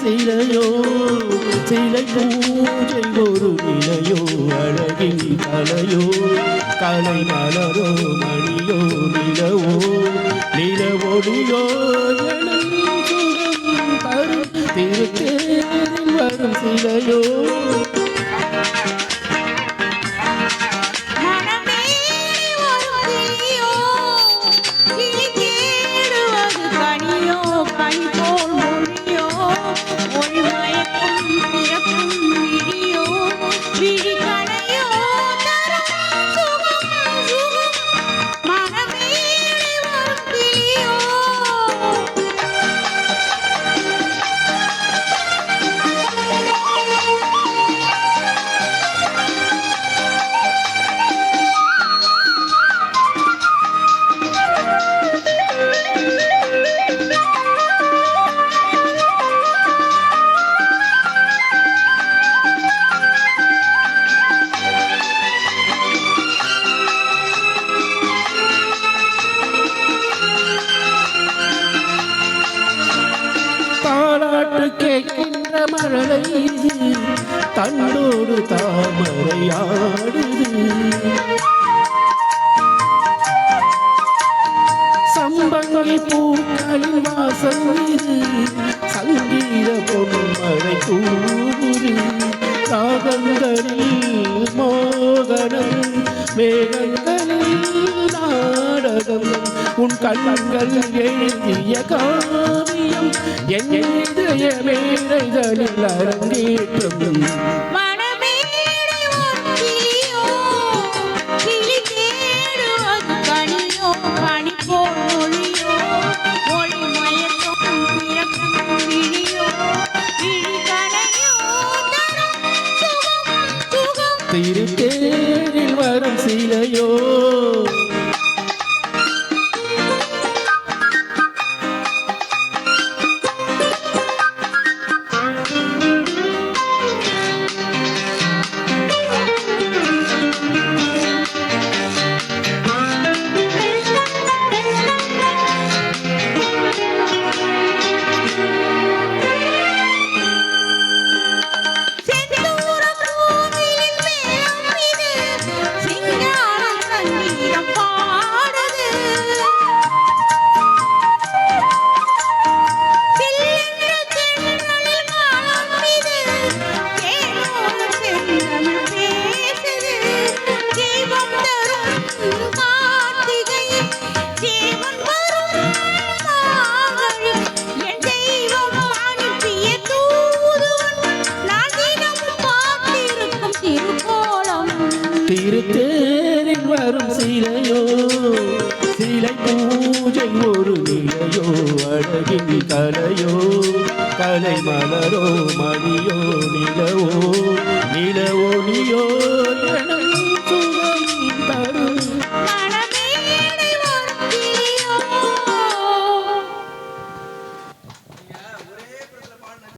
சிலையோ சிலை பூஜை ஒரு நிலையோ அழகின் கலையோ கலை மலரோ மணியோ நிலவோ நிலவொடியோ எனும் சுகம் தரும் திருத்தேரில் வரும் சிலையோ கேட்கின்ற மழலை தன்னோடு தாமரையாடுது சம்பங்கி பூக்களின் வாசம் இது சங்கீத பொன்மழை தூது ராகங்களில் மோகனம் மேகங்களில் நாடகம் உன் கண்கள் எழுதிய காவியம் என் இதய மேடைகளில் அரங்கேற்றம் திருத்தேரில் வரும் சிலையோ திருத்தேரில் வரும் சிலையோ சிலை பூஜை ஒரு நிலையோ அழகின் கலையோ கலை மலரோ மணியோ நிலவோ நிலவொளியோ எனும் சுகம் தரும்